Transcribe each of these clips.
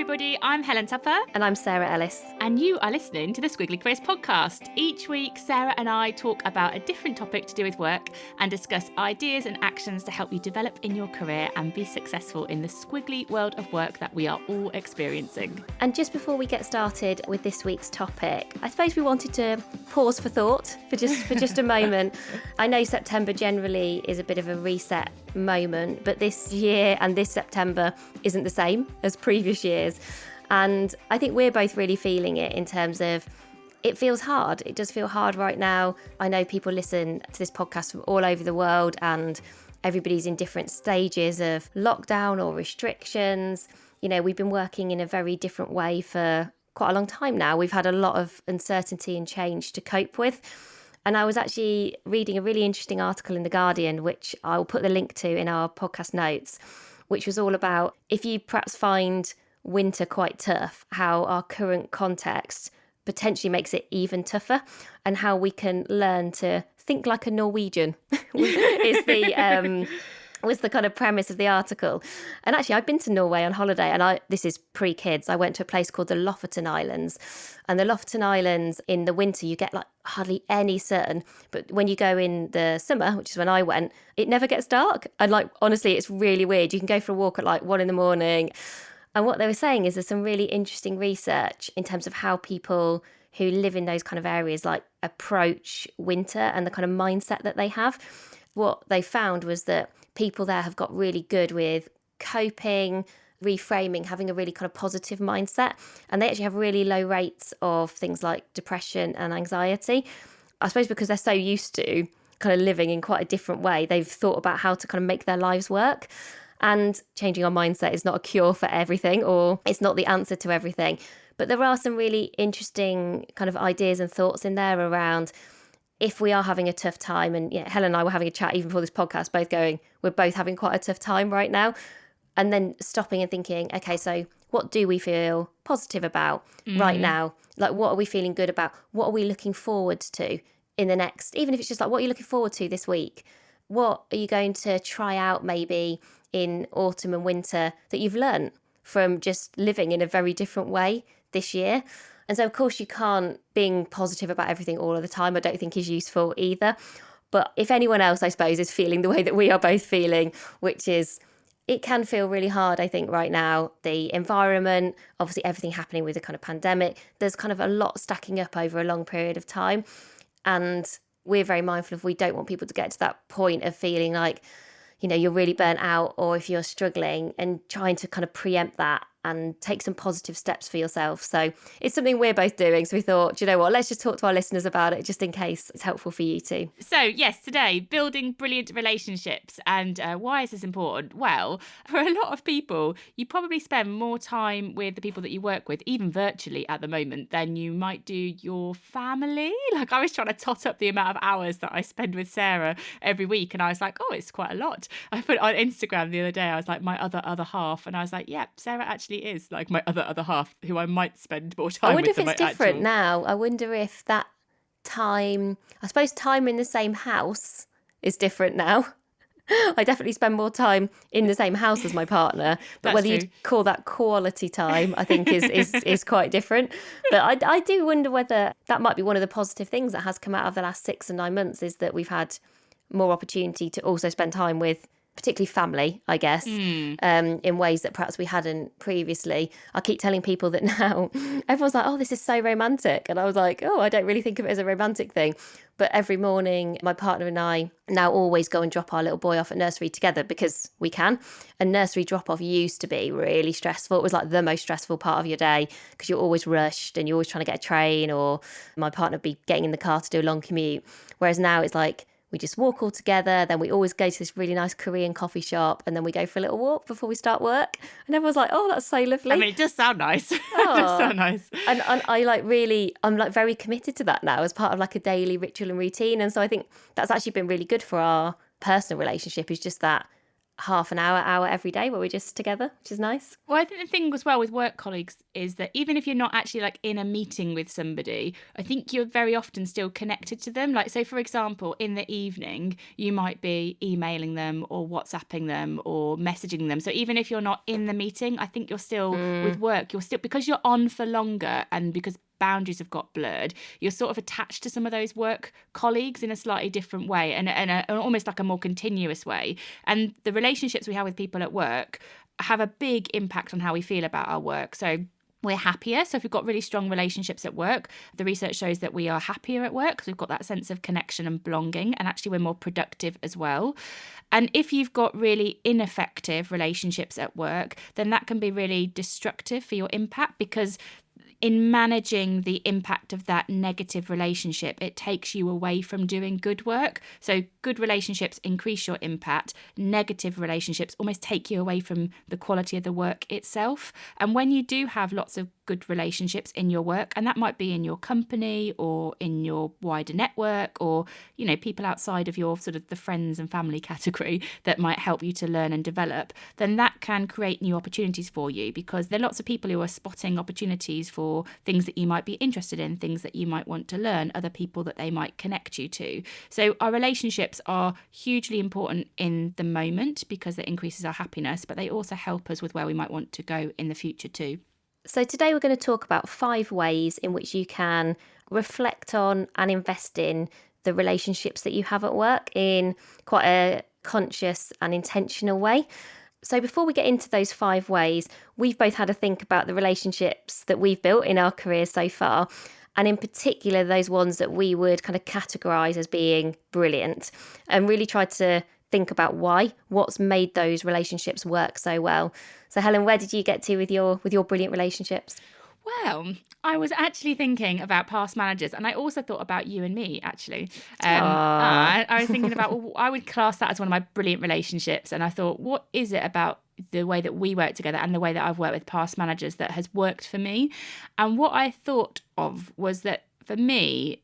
everybody, I'm Helen Tupper. And I'm Sarah Ellis. And you are listening to the Squiggly Careers podcast. Each week, Sarah and I talk about a different topic to do with work and discuss ideas and actions to help you develop in your career and be successful in the squiggly world of work that we are all experiencing. And just before we get started with this week's topic, I suppose we wanted to pause for thought for just a moment. I know September generally is a bit of a reset moment, but this year and this September isn't the same as previous years. And I think we're both really feeling it in terms of it feels hard. It does feel hard right now. I know people listen to this podcast from all over the world and everybody's in different stages of lockdown or restrictions. You know, we've been working in a very different way for quite a long time now. We've had a lot of uncertainty and change to cope with. And I was actually reading a really interesting article in The Guardian, which I'll put the link to in our podcast notes, which was all about if you perhaps find winter quite tough, how our current context potentially makes it even tougher and how we can learn to think like a Norwegian was the kind of premise of the article. And actually, I've been to Norway on holiday, and this is pre-kids. I went to a place called the Lofoten Islands. And the Lofoten Islands, in the winter, you get like hardly any sun. But when you go in the summer, which is when I went, it never gets dark. And like, honestly, it's really weird. You can go for a walk at like 1 a.m. And what they were saying is there's some really interesting research in terms of how people who live in those kind of areas like approach winter and the kind of mindset that they have. What they found was that people there have got really good with coping, reframing, having a really kind of positive mindset. And they actually have really low rates of things like depression and anxiety. I suppose because they're so used to kind of living in quite a different way, they've thought about how to kind of make their lives work. And changing our mindset is not a cure for everything, or it's not the answer to everything. But there are some really interesting kind of ideas and thoughts in there around if we are having a tough time. And yeah, Helen and I were having a chat even before this podcast, both going, we're both having quite a tough time right now. And then stopping and thinking, okay, so what do we feel positive about right now? Like, what are we feeling good about? What are we looking forward to in the next, even if it's just like, what are you looking forward to this week? What are you going to try out maybe in autumn and winter that you've learned from just living in a very different way this year? And so, of course, you can't being positive about everything all of the time, I don't think is useful either. But if anyone else, I suppose, is feeling the way that we are both feeling, which is it can feel really hard, I think, right now. The environment, obviously everything happening with the kind of pandemic, there's kind of a lot stacking up over a long period of time. And we're very mindful of we don't want people to get to that point of feeling like, you know, you're really burnt out or if you're struggling, and trying to kind of preempt that and take some positive steps for yourself. So it's something we're both doing. So we thought, do you know what, let's just talk to our listeners about it just in case it's helpful for you too. So yes, today, building brilliant relationships. And why is this important? Well, for a lot of people, you probably spend more time with the people that you work with, even virtually at the moment, than you might do your family. Like, I was trying to tot up the amount of hours that I spend with Sarah every week. And I was like, oh, it's quite a lot. I put on Instagram the other day, I was like, my other half. And I was like, yeah, Sarah actually is like my other half who I might spend more time with. I wonder if it's different now. I wonder if that time, I suppose time in the same house is different now. I definitely spend more time in the same house as my partner, but whether you'd call that quality time, I think is quite different. But I do wonder whether that might be one of the positive things that has come out of the last 6 and 9 months, is that we've had more opportunity to also spend time with particularly family, I guess, in ways that perhaps we hadn't previously. I keep telling people that now everyone's like, oh, this is so romantic. And I was like, oh, I don't really think of it as a romantic thing. But every morning, my partner and I now always go and drop our little boy off at nursery together because we can. And nursery drop-off used to be really stressful. It was like the most stressful part of your day because you're always rushed and you're always trying to get a train, or my partner would be getting in the car to do a long commute. Whereas now it's like, we just walk all together, then we always go to this really nice Korean coffee shop, and then we go for a little walk before we start work. And everyone's like, oh, that's so lovely. I mean, it does sound nice. It does sound nice. And I'm like very committed to that now as part of like a daily ritual and routine. And so I think that's actually been really good for our personal relationship, is just that half an hour every day where we're just together, which is nice. Well, I think the thing as well with work colleagues is that even if you're not actually like in a meeting with somebody, I think you're very often still connected to them. Like, so for example, in the evening, you might be emailing them or WhatsApping them or messaging them. So even if you're not in the meeting, I think you're still with work, you're still, because you're on for longer and because boundaries have got blurred, you're sort of attached to some of those work colleagues in a slightly different way and almost like a more continuous way. And the relationships we have with people at work have a big impact on how we feel about our work. So we're happier. So if we've got really strong relationships at work, the research shows that we are happier at work because we've got that sense of connection and belonging, and actually we're more productive as well. And if you've got really ineffective relationships at work, then that can be really destructive for your impact, because in managing the impact of that negative relationship, it takes you away from doing good work. So good relationships increase your impact. Negative relationships almost take you away from the quality of the work itself. And when you do have lots of good relationships in your work, and that might be in your company or in your wider network, or, you know, people outside of your sort of the friends and family category that might help you to learn and develop, then that can create new opportunities for you, because there are lots of people who are spotting opportunities for things that you might be interested in, things that you might want to learn, other people that they might connect you to. So our relationships are hugely important in the moment because it increases our happiness, but they also help us with where we might want to go in the future too. So today we're going to talk about 5 ways in which you can reflect on and invest in the relationships that you have at work in quite a conscious and intentional way. So before we get into those 5 ways, we've both had a think about the relationships that we've built in our careers so far, and in particular those ones that we would kind of categorise as being brilliant, and really tried to think about what's made those relationships work so well. So Helen, where did you get to with your brilliant relationships? Well, I was actually thinking about past managers, and I also thought about you and me, actually. I was thinking about, well, I would class that as one of my brilliant relationships. And I thought, what is it about the way that we work together and the way that I've worked with past managers that has worked for me? And what I thought of was that for me,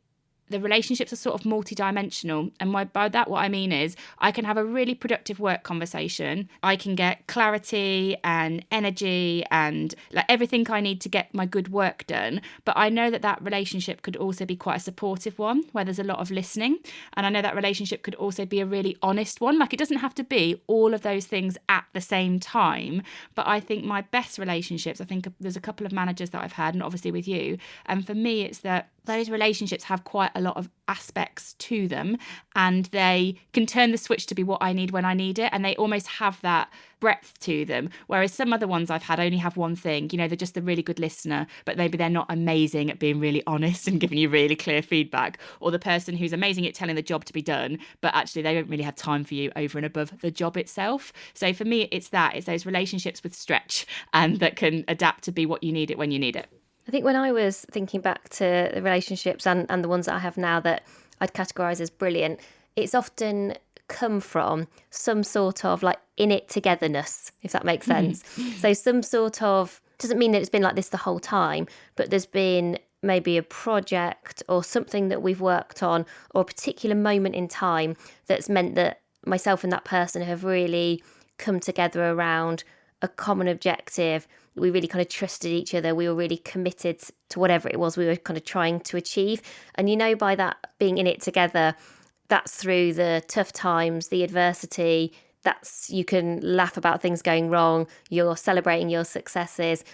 the relationships are sort of multidimensional. And by that, what I mean is I can have a really productive work conversation. I can get clarity and energy and like everything I need to get my good work done. But I know that that relationship could also be quite a supportive one where there's a lot of listening. And I know that relationship could also be a really honest one. Like, it doesn't have to be all of those things at the same time. But I think my best relationships, I think there's a couple of managers that I've had, and obviously with you. And for me, it's that those relationships have quite a lot of aspects to them, and they can turn the switch to be what I need when I need it, and they almost have that breadth to them, whereas some other ones I've had only have one thing. You know, they're just a really good listener, but maybe they're not amazing at being really honest and giving you really clear feedback, or the person who's amazing at telling the job to be done, but actually they don't really have time for you over and above the job itself. So for me, it's those relationships with stretch and that can adapt to be what you need it when you need it. I think when I was thinking back to the relationships and the ones that I have now that I'd categorise as brilliant, it's often come from some sort of like in it togetherness, if that makes sense. So some sort of, doesn't mean that it's been like this the whole time, but there's been maybe a project or something that we've worked on, or a particular moment in time that's meant that myself and that person have really come together around a common objective. We really kind of trusted each other. We were really committed to whatever it was we were kind of trying to achieve. And, you know, by that being in it together, that's through the tough times, the adversity. That's, you can laugh about things going wrong. You're celebrating your successes.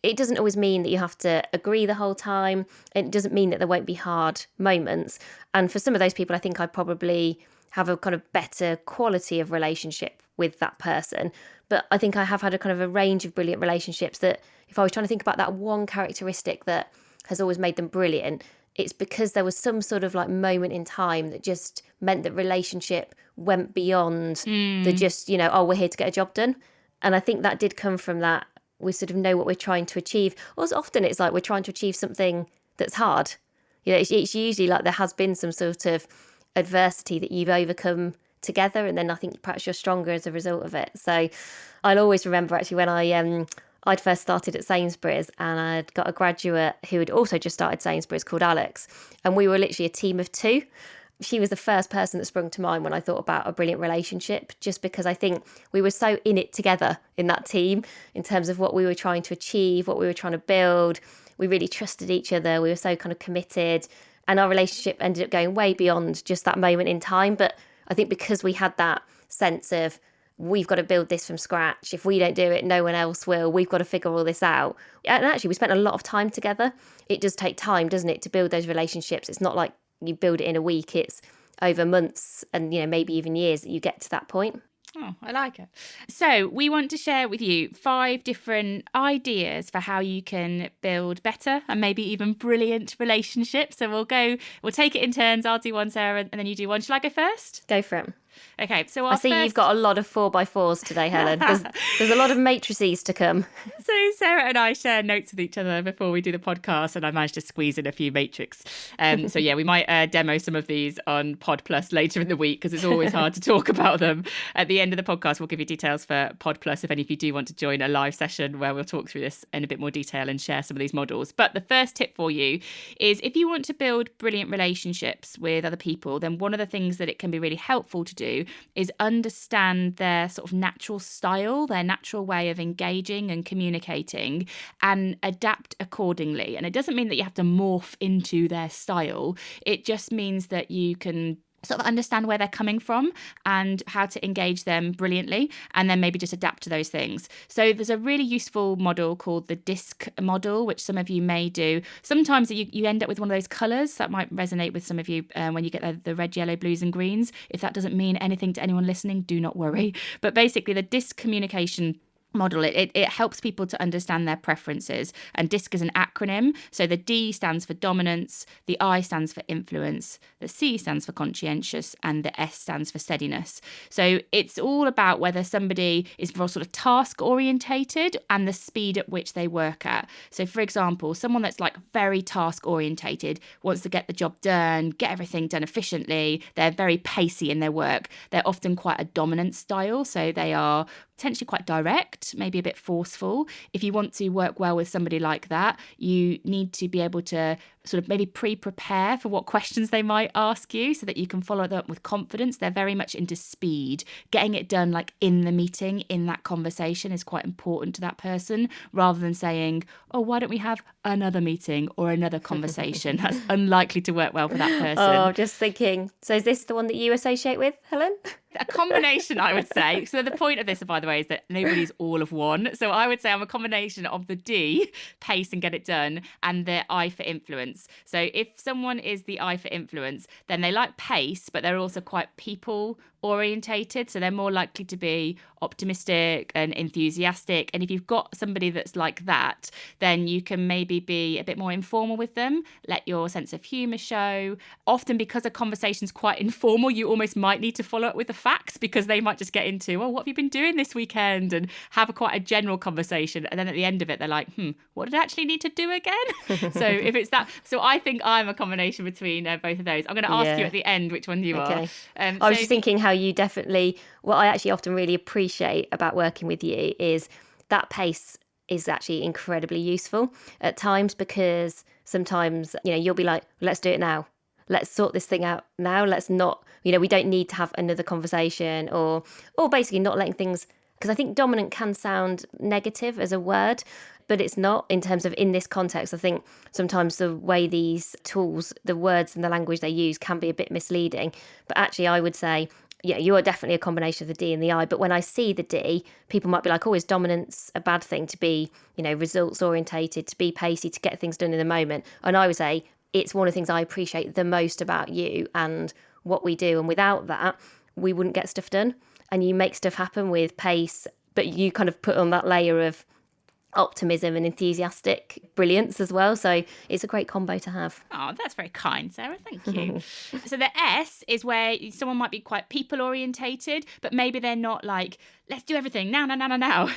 It doesn't always mean that you have to agree the whole time. It doesn't mean that there won't be hard moments. And for some of those people, I think I probably have a kind of better quality of relationship with that person. But I think I have had a kind of a range of brilliant relationships that if I was trying to think about that one characteristic that has always made them brilliant, it's because there was some sort of like moment in time that just meant that relationship went beyond the just, you know, oh, we're here to get a job done. And I think that did come from that. We sort of know what we're trying to achieve. Or often it's like we're trying to achieve something that's hard. You know, it's usually like there has been some sort of adversity that you've overcome together, and then I think perhaps you're stronger as a result of it. So I'll always remember actually when I'd first started at Sainsbury's, and I'd got a graduate who had also just started Sainsbury's called Alex, and we were literally a team of 2. she was the first person that sprung to mind when I thought about a brilliant relationship, just because I think we were so in it together in that team in terms of what we were trying to achieve, what we were trying to build. We really trusted each other. We were so kind of committed, and our relationship ended up going way beyond just that moment in time. But I think because we had that sense of, we've got to build this from scratch. If we don't do it, no one else will. We've got to figure all this out. And actually, we spent a lot of time together. It does take time, doesn't it, to build those relationships. It's not like you build it in a week. It's over months and, maybe even years that you get to that point. Oh, I like it. So we want to share with you 5 different ideas for how you can build better and maybe even brilliant relationships. So we'll take it in turns. I'll do one, Sarah, and then you do one. Shall I go first? Go for it. Okay, so I see you've got a lot of 4x4s today, Helen. There's a lot of matrices to come. So Sarah and I share notes with each other before we do the podcast, and I managed to squeeze in a few matrix. So yeah, we might demo some of these on Pod Plus later in the week, because it's always hard to talk about them. At the end of the podcast, we'll give you details for Pod Plus if any of you do want to join a live session where we'll talk through this in a bit more detail and share some of these models. But the first tip for you is, if you want to build brilliant relationships with other people, then one of the things that it can be really helpful to do is understand their sort of natural style, their natural way of engaging and communicating, and adapt accordingly. And it doesn't mean that you have to morph into their style. It just means that you can sort of understand where they're coming from and how to engage them brilliantly, and then maybe just adapt to those things. So there's a really useful model called the DISC model, which some of you may do. Sometimes you end up with one of those colours that might resonate with some of you when you get the red, yellow, blues and greens. If that doesn't mean anything to anyone listening, do not worry. But basically the DISC communication model, it helps people to understand their preferences. And DISC is an acronym. So the D stands for dominance, the I stands for influence, the C stands for conscientious, and the S stands for steadiness. So it's all about whether somebody is more sort of task orientated and the speed at which they work at. So for example, someone that's like very task orientated wants to get the job done, get everything done efficiently. They're very pacey in their work. They're often quite a dominant style. So they are potentially quite direct, maybe a bit forceful. If you want to work well with somebody like that, you need to be able to sort of maybe pre-prepare for what questions they might ask you so that you can follow them up with confidence. They're very much into speed. Getting it done like in the meeting, in that conversation is quite important to that person, rather than saying, oh, why don't we have another meeting or another conversation? That's unlikely to work well for that person. Oh, just thinking. So is this the one that you associate with, Helen? A combination, I would say. So the point of this, by the way, is that nobody's all of one. So I would say I'm a combination of the D, pace and get it done, and the I for influence. So if someone is the I for influence, then they like pace, but they're also quite people orientated. So they're more likely to be optimistic and enthusiastic. And if you've got somebody that's like that, then you can maybe be a bit more informal with them, let your sense of humour show. Often because a conversation's quite informal, you almost might need to follow up with the facts, because they might just get into, oh, what have you been doing this weekend? And have quite a general conversation. And then at the end of it, they're like, what did I actually need to do again? So if it's that, so I think I'm a combination between both of those. I'm going to ask you at the end which one you are. I was just thinking how you definitely, what I actually often really appreciate about working with you is that pace is actually incredibly useful at times, because sometimes, you'll be like, let's do it now. Let's sort this thing out now. Let's not, we don't need to have another conversation, or basically not letting things, because I think dominant can sound negative as a word, but it's not in terms of in this context. I think sometimes the way these tools, the words and the language they use can be a bit misleading. But actually, I would say, you are definitely a combination of the D and the I. But when I see the D, people might be like, oh, is dominance a bad thing? To be, results orientated, to be pacey, to get things done in the moment. And I would say it's one of the things I appreciate the most about you and what we do. And without that, we wouldn't get stuff done. And you make stuff happen with pace, but you kind of put on that layer of optimism and enthusiastic brilliance as well. So it's a great combo to have. Oh, that's very kind, Sarah. Thank you. So the S is where someone might be quite people orientated, but maybe they're not like let's do everything now,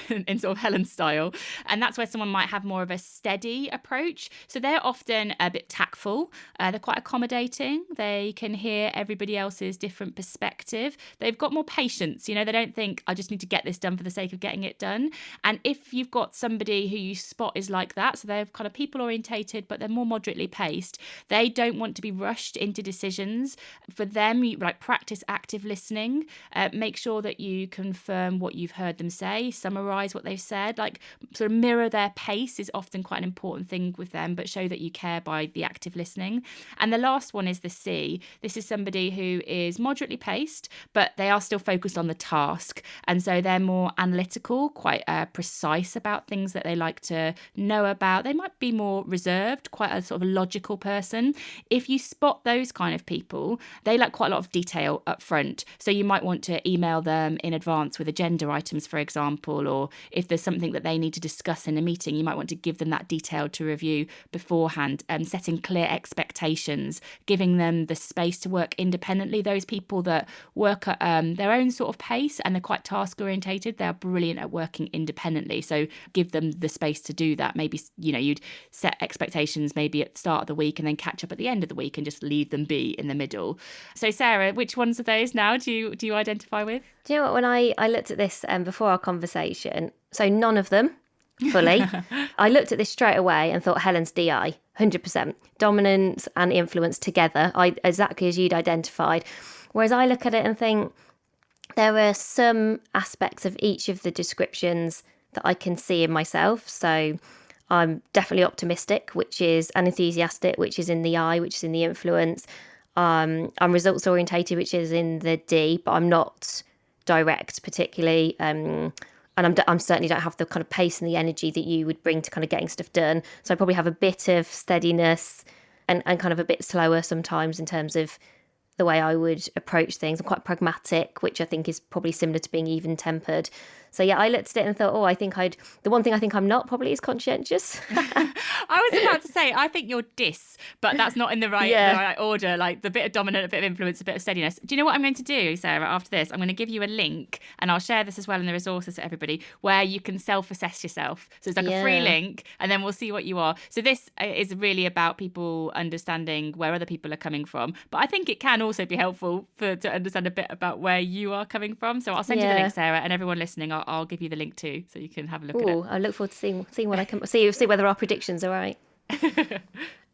in sort of Helen style. And that's where someone might have more of a steady approach. So they're often a bit tactful. They're quite accommodating. They can hear everybody else's different perspective. They've got more patience. They don't think, I just need to get this done for the sake of getting it done. And if you've got somebody who you spot is like that, so they're kind of people orientated, but they're more moderately paced, they don't want to be rushed into decisions. For them, you practice active listening. Make sure that you confirm what you've heard them say, summarize what they've said, sort of mirror their pace is often quite an important thing with them, but show that you care by the active listening. And the last one is the C. This is somebody who is moderately paced, but they are still focused on the task. And so they're more analytical, quite precise about things that they like to know about. They might be more reserved, quite a sort of logical person. If you spot those kind of people, they like quite a lot of detail up front. So you might want to email them in advance with agenda items, for example, or if there's something that they need to discuss in a meeting, you might want to give them that detail to review beforehand, setting clear expectations, giving them the space to work independently. Those people that work at their own sort of pace and they're quite task orientated, they're brilliant at working independently. So give them the space to do that. Maybe, you'd set expectations maybe at the start of the week and then catch up at the end of the week and just leave them be in the middle. So Sarah, which ones of those now do you identify with? Do you know what, when I looked at this before our conversation, so none of them fully. I looked at this straight away and thought Helen's DI, 100%. Dominance and influence together, exactly as you'd identified. Whereas I look at it and think there are some aspects of each of the descriptions that I can see in myself. So I'm definitely optimistic, and enthusiastic, which is in the I, which is in the influence. I'm results orientated, which is in the D, but I'm not direct particularly. And I'm certainly don't have the kind of pace and the energy that you would bring to kind of getting stuff done. So I probably have a bit of steadiness and kind of a bit slower sometimes in terms of the way I would approach things. I'm quite pragmatic, which I think is probably similar to being even-tempered. So yeah, I looked at it and thought, the one thing I think I'm not probably is conscientious. I was about to say, I think you're dis, but that's not in the right order, like the bit of dominant, a bit of influence, a bit of steadiness. Do you know what I'm going to do, Sarah, after this? I'm going to give you a link, and I'll share this as well in the resources to everybody, where you can self-assess yourself. So it's like a free link, and then we'll see what you are. So this is really about people understanding where other people are coming from, but I think it can also be helpful to understand a bit about where you are coming from. So I'll send you the link, Sarah, and everyone listening, I'll give you the link too, so you can have a look at it. I look forward to seeing what I can see whether our predictions are right.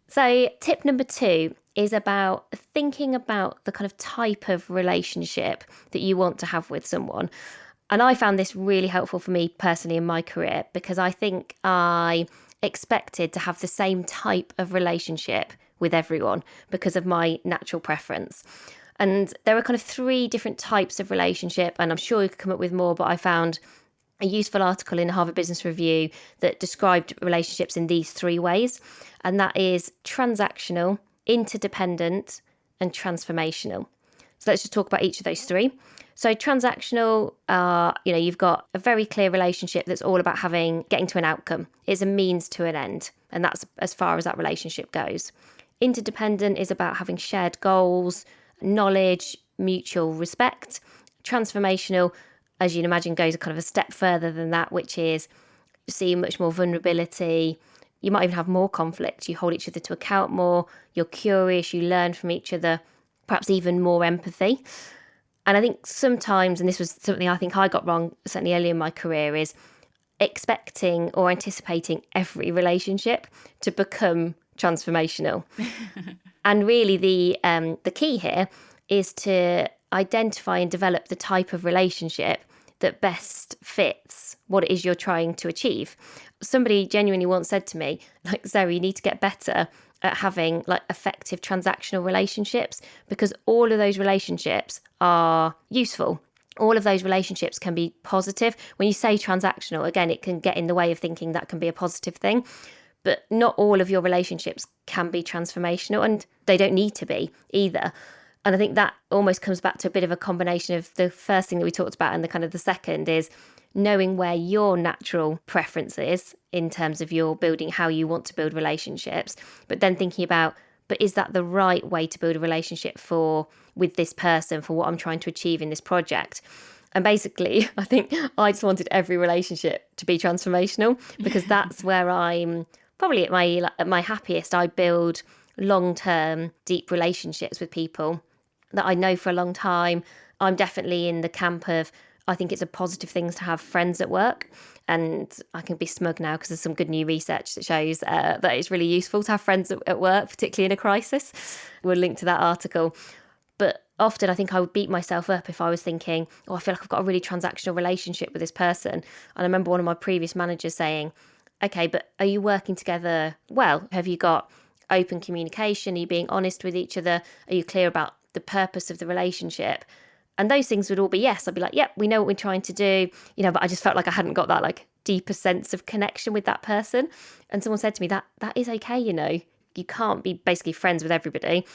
So tip number 2 is about thinking about the kind of type of relationship that you want to have with someone. And I found this really helpful for me personally in my career, because I think I expected to have the same type of relationship with everyone because of my natural preference. And there are kind of 3 different types of relationship, and I'm sure you could come up with more, but I found a useful article in Harvard Business Review that described relationships in these 3 ways. And that is transactional, interdependent, and transformational. So let's just talk about each of those 3. So transactional, you've got a very clear relationship that's all about getting to an outcome. It's a means to an end. And that's as far as that relationship goes. Interdependent is about having shared goals, knowledge, mutual respect. Transformational, as you'd imagine, goes kind of a step further than that, which is seeing much more vulnerability. You might even have more conflict. You hold each other to account more. You're curious. You learn from each other, perhaps even more empathy. And I think sometimes, and this was something I think I got wrong, certainly early in my career, is expecting or anticipating every relationship to become transformational. And really the key here is to identify and develop the type of relationship that best fits what it is you're trying to achieve. Somebody genuinely once said to me, Zoe, you need to get better at having effective transactional relationships, because all of those relationships are useful. All of those relationships can be positive. When you say transactional, again, it can get in the way of thinking that can be a positive thing. But not all of your relationships can be transformational, and they don't need to be either. And I think that almost comes back to a bit of a combination of the first thing that we talked about and the kind of the second is knowing where your natural preference is in terms of your building, how you want to build relationships, but then thinking about, but is that the right way to build a relationship with this person, for what I'm trying to achieve in this project? And basically, I think I just wanted every relationship to be transformational, because that's where I'm probably at my happiest. I build long-term, deep relationships with people that I know for a long time. I'm definitely in the camp of, I think it's a positive thing to have friends at work. And I can be smug now because there's some good new research that shows that it's really useful to have friends at work, particularly in a crisis. We'll link to that article. But often I think I would beat myself up if I was thinking, oh, I feel like I've got a really transactional relationship with this person. And I remember one of my previous managers saying, okay, but are you working together well? Have you got open communication? Are you being honest with each other? Are you clear about the purpose of the relationship? And those things would all be yes. I'd be like, yep, we know what we're trying to do, but I just felt like I hadn't got that like deeper sense of connection with that person. And someone said to me that is okay, you can't be basically friends with everybody.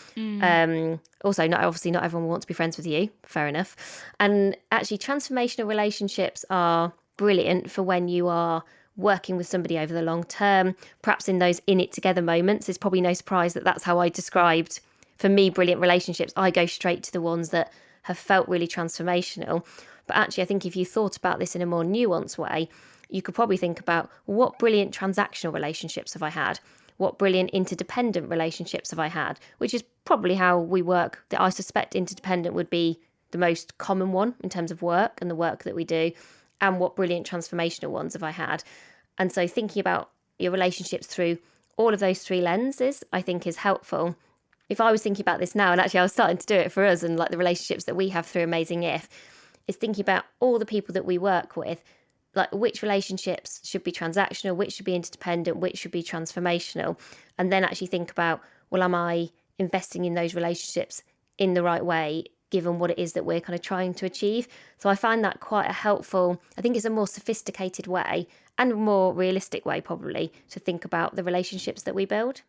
Also, obviously not everyone wants to be friends with you. Fair enough. And actually, transformational relationships are brilliant for when you are working with somebody over the long term, perhaps in those in it together moments. It's probably no surprise that that's how I described, for me, brilliant relationships. I go straight to the ones that have felt really transformational. But actually, I think if you thought about this in a more nuanced way, you could probably think about, what brilliant transactional relationships have I had? What brilliant interdependent relationships have I had? Which is probably how we work. I suspect interdependent would be the most common one in terms of work and the work that we do. And what brilliant transformational ones have I had? And so thinking about your relationships through all of those three lenses, I think, is helpful. If I was thinking about this now, and actually I was starting to do it for us and like the relationships that we have through Amazing If, is thinking about all the people that we work with, like which relationships should be transactional, which should be interdependent, which should be transformational, and then actually think about, well, am I investing in those relationships in the right way, given what it is that we're kind of trying to achieve? So I find that quite a helpful, I think it's a more sophisticated way and a more realistic way probably to think about the relationships that we build.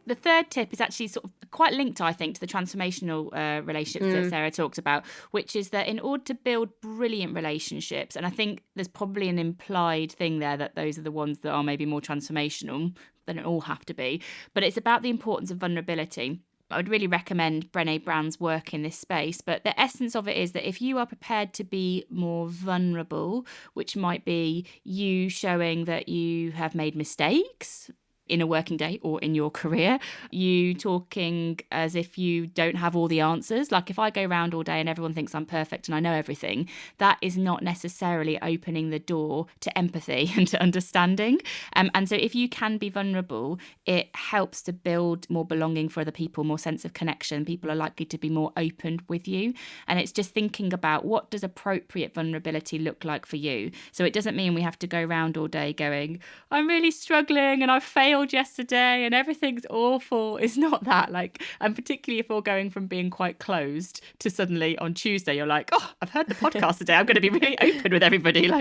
The third tip is actually sort of quite linked, I think, to the transformational relationships that Sarah talked about, which is that in order to build brilliant relationships, and I think there's probably an implied thing there that those are the ones that are maybe more transformational, they don't all have to be, but it's about the importance of vulnerability. I would really recommend Brené Brown's work in this space, but the essence of it is that if you are prepared to be more vulnerable, which might be you showing that you have made mistakes in a working day or in your career, you talking as if you don't have all the answers. Like if I go around all day and everyone thinks I'm perfect and I know everything, that is not necessarily opening the door to empathy and to understanding. And so if you can be vulnerable, it helps to build more belonging for other people, more sense of connection. People are likely to be more open with you. And it's just thinking about, what does appropriate vulnerability look like for you? So it doesn't mean we have to go around all day going, I'm really struggling and I failed yesterday and everything's awful. It's not that. And particularly if you're going from being quite closed to suddenly on Tuesday you're like, oh, I've heard the podcast today, I'm going to be really open with everybody.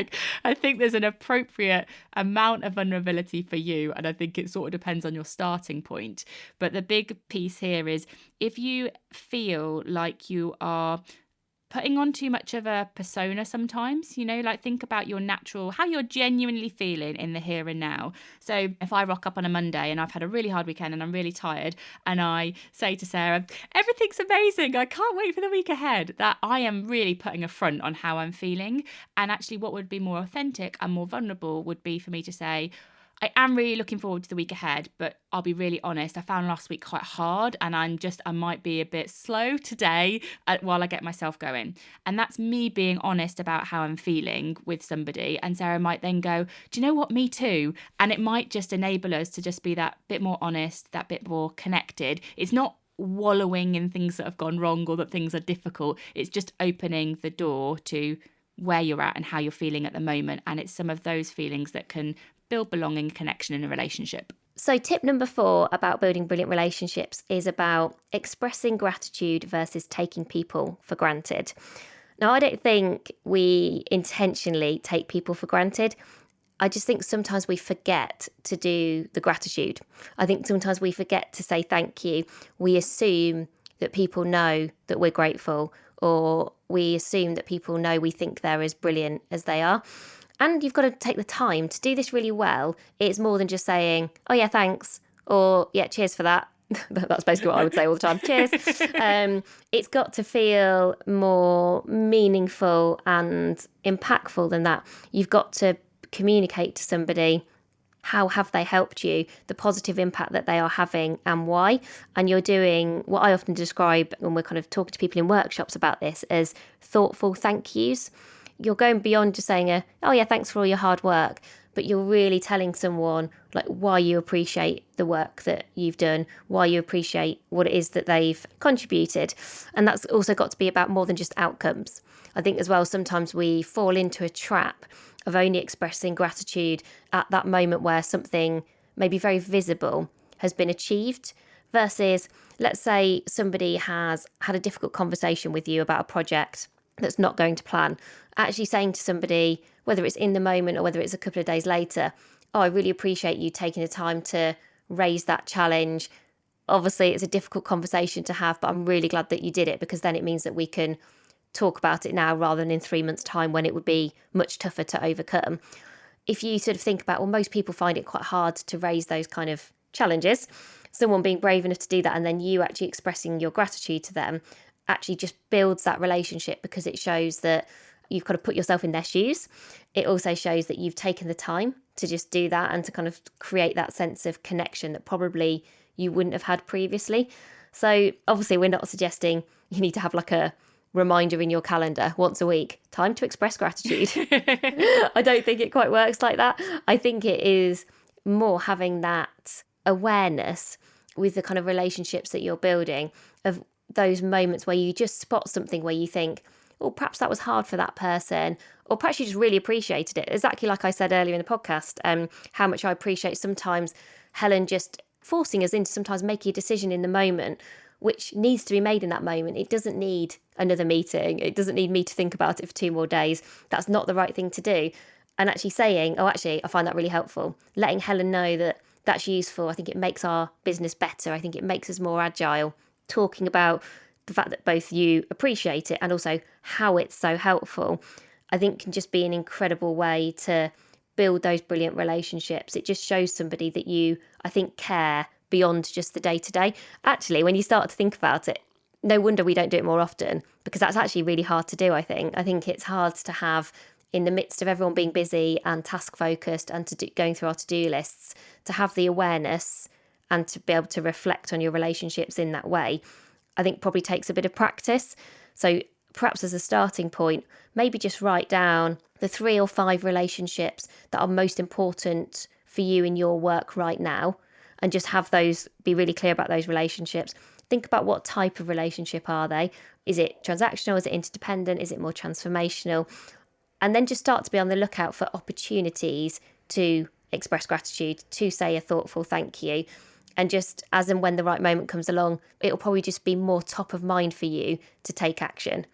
I think there's an appropriate amount of vulnerability for you, and I think it sort of depends on your starting point. But the big piece here is, if you feel like you are putting on too much of a persona sometimes, think about your natural, how you're genuinely feeling in the here and now. So if I rock up on a Monday and I've had a really hard weekend and I'm really tired, and I say to Sarah, everything's amazing, I can't wait for the week ahead, that I am really putting a front on how I'm feeling. And actually what would be more authentic and more vulnerable would be for me to say, I am really looking forward to the week ahead, but I'll be really honest, I found last week quite hard and I might be a bit slow today while I get myself going. And that's me being honest about how I'm feeling with somebody. And Sarah might then go, do you know what, me too? And it might just enable us to just be that bit more honest, that bit more connected. It's not wallowing in things that have gone wrong or that things are difficult. It's just opening the door to where you're at and how you're feeling at the moment. And it's some of those feelings that can build belonging, connection in a relationship. So tip number 4 about building brilliant relationships is about expressing gratitude versus taking people for granted. Now, I don't think we intentionally take people for granted. I just think sometimes we forget to do the gratitude. I think sometimes we forget to say thank you. We assume that people know that we're grateful, or we assume that people know we think they're as brilliant as they are. And you've got to take the time to do this really well. It's more than just saying, oh yeah, thanks, or yeah, cheers for that. That's basically what I would say all the time. Cheers. It's got to feel more meaningful and impactful than that. You've got to communicate to somebody how have they helped you, the positive impact that they are having and why. And you're doing what I often describe when we're kind of talking to people in workshops about this as thoughtful thank yous. You're going beyond just saying, oh yeah, thanks for all your hard work. But you're really telling someone like why you appreciate the work that you've done, why you appreciate what it is that they've contributed. And that's also got to be about more than just outcomes. I think as well, sometimes we fall into a trap of only expressing gratitude at that moment where something maybe very visible has been achieved, versus let's say somebody has had a difficult conversation with you about a project that's not going to plan. Actually saying to somebody, whether it's in the moment or whether it's a couple of days later, oh, I really appreciate you taking the time to raise that challenge. Obviously, it's a difficult conversation to have, but I'm really glad that you did it, because then it means that we can talk about it now rather than in 3 months' time when it would be much tougher to overcome. If you sort of think about, well, most people find it quite hard to raise those kind of challenges. Someone being brave enough to do that and then you actually expressing your gratitude to them actually just builds that relationship, because it shows that you've kind of put yourself in their shoes. It also shows that you've taken the time to just do that and to kind of create that sense of connection that probably you wouldn't have had previously. So obviously we're not suggesting you need to have like a reminder in your calendar once a week, time to express gratitude. I don't think it quite works like that. I think it is more having that awareness with the kind of relationships that you're building, of those moments where you just spot something where you think, oh, perhaps that was hard for that person, or perhaps you just really appreciated it. Exactly like I said earlier in the podcast, how much I appreciate sometimes Helen just forcing us into sometimes making a decision in the moment, which needs to be made in that moment. It doesn't need another meeting. It doesn't need me to think about it for 2 more days. That's not the right thing to do. And actually saying, oh, actually, I find that really helpful. Letting Helen know that that's useful. I think it makes our business better. I think it makes us more agile. Talking about the fact that both you appreciate it and also how it's so helpful, I think can just be an incredible way to build those brilliant relationships. It just shows somebody that you, I think, care beyond just the day-to-day. Actually, when you start to think about it, no wonder we don't do it more often, because that's actually really hard to do, I think. I think it's hard to have, in the midst of everyone being busy and task-focused and going through our to-do lists, to have the awareness and to be able to reflect on your relationships in that way, I think probably takes a bit of practice. So perhaps as a starting point, maybe just write down the 3 or 5 relationships that are most important for you in your work right now, and just have those, be really clear about those relationships. Think about what type of relationship are they? Is it transactional? Is it interdependent? Is it more transformational? And then just start to be on the lookout for opportunities to express gratitude, to say a thoughtful thank you. And just as and when the right moment comes along, it'll probably just be more top of mind for you to take action.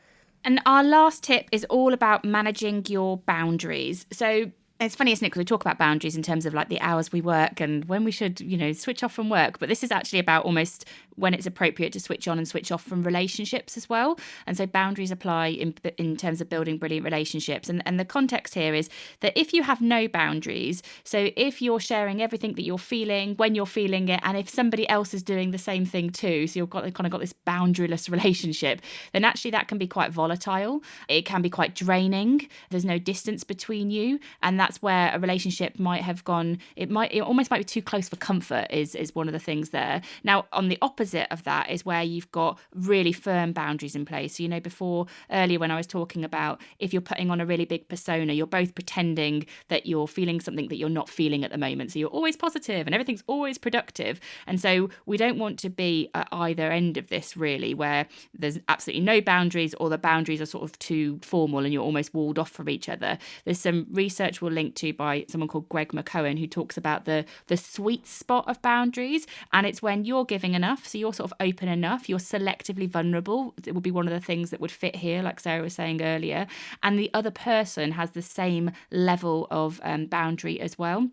And our last tip is all about managing your boundaries. So it's funny, isn't it? Because we talk about boundaries in terms of like the hours we work and when we should, switch off from work. But this is actually about almost when it's appropriate to switch on and switch off from relationships as well. And so boundaries apply in terms of building brilliant relationships. And the context here is that if you have no boundaries, so if you're sharing everything that you're feeling, when you're feeling it, and if somebody else is doing the same thing too, so you've kind of got this boundaryless relationship, then actually that can be quite volatile. It can be quite draining. There's no distance between you. And that's where a relationship might have gone, it almost might be too close for comfort is one of the things there. Now, on the opposite of that is where you've got really firm boundaries in place. So, before earlier when I was talking about if you're putting on a really big persona, you're both pretending that you're feeling something that you're not feeling at the moment. So you're always positive and everything's always productive. And so we don't want to be at either end of this really, where there's absolutely no boundaries or the boundaries are sort of too formal and you're almost walled off from each other. There's some research we'll link to by someone called Greg McCohen who talks about the sweet spot of boundaries, and it's when you're giving enough, so you're sort of open enough, you're selectively vulnerable. It would be one of the things that would fit here, like Sarah was saying earlier, and the other person has the same level of boundary as well.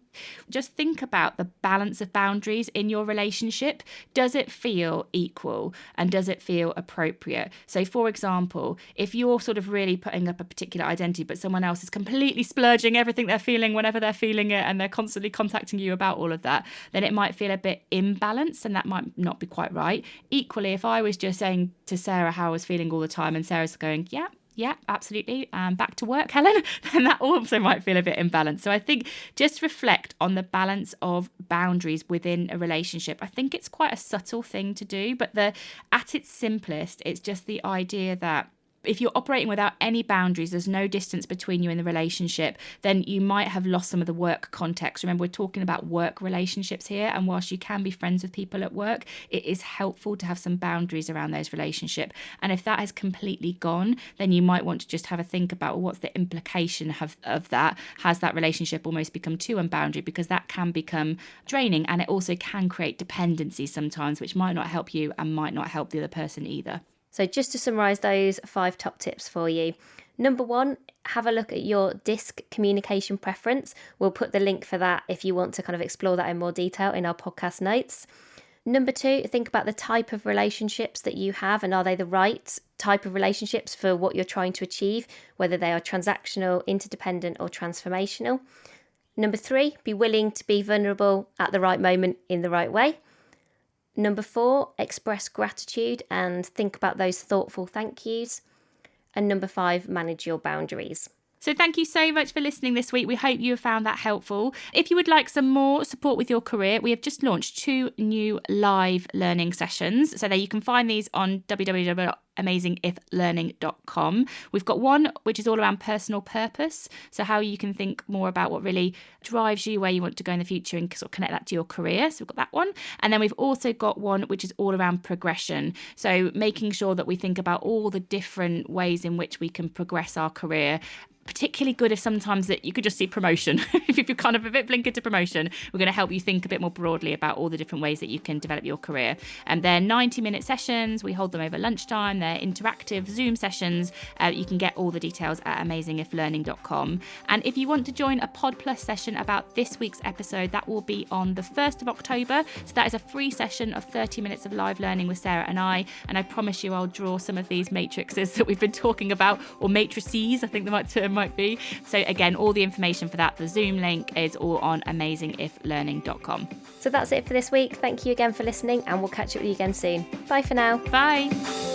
Just think about the balance of boundaries in your relationship. Does it feel equal and does it feel appropriate? So for example, if you're sort of really putting up a particular identity but someone else is completely splurging everything they're feeling whenever they're feeling it, and they're constantly contacting you about all of that, then it might feel a bit imbalanced, and that might not be quite right. Equally, if I was just saying to Sarah how I was feeling all the time, and Sarah's going, yeah, absolutely. Back to work, Helen. And that also might feel a bit imbalanced. So I think just reflect on the balance of boundaries within a relationship. I think it's quite a subtle thing to do, but at its simplest, it's just the idea that if you're operating without any boundaries, there's no distance between you in the relationship, then you might have lost some of the work context. Remember, we're talking about work relationships here. And whilst you can be friends with people at work, it is helpful to have some boundaries around those relationships. And if that has completely gone, then you might want to just have a think about, well, what's the implication of that? Has that relationship almost become too unbounded? Because that can become draining, and it also can create dependency sometimes, which might not help you and might not help the other person either. So just to summarise those 5 top tips for you. Number 1, have a look at your DISC communication preference. We'll put the link for that if you want to kind of explore that in more detail in our podcast notes. Number 2, think about the type of relationships that you have, and are they the right type of relationships for what you're trying to achieve, whether they are transactional, interdependent or transformational. Number 3, be willing to be vulnerable at the right moment in the right way. Number 4, express gratitude and think about those thoughtful thank yous. And number 5, manage your boundaries. So thank you so much for listening this week. We hope you have found that helpful. If you would like some more support with your career, we have just launched 2 new live learning sessions. So there you can find these on www.amazingiflearning.com. We've got one which is all around personal purpose. So how you can think more about what really drives you, where you want to go in the future, and sort of connect that to your career. So we've got that one. And then we've also got one which is all around progression. So making sure that we think about all the different ways in which we can progress our career. Particularly good if sometimes that you could just see promotion. If you're kind of a bit blinkered to promotion, we're going to help you think a bit more broadly about all the different ways that you can develop your career. And they're 90-minute sessions. We hold them over lunchtime. They're interactive Zoom sessions. You can get all the details at amazingiflearning.com. And if you want to join a Pod Plus session about this week's episode, that will be on the 1st of October. So that is a free session of 30 minutes of live learning with Sarah and I. And I promise you I'll draw some of these matrices that we've been talking about, or matrices, I think the might be. So again, all the information for that, the Zoom link, is all on amazingiflearning.com. So that's it for this week. Thank you again for listening, and we'll catch up with you again soon. Bye for now. Bye.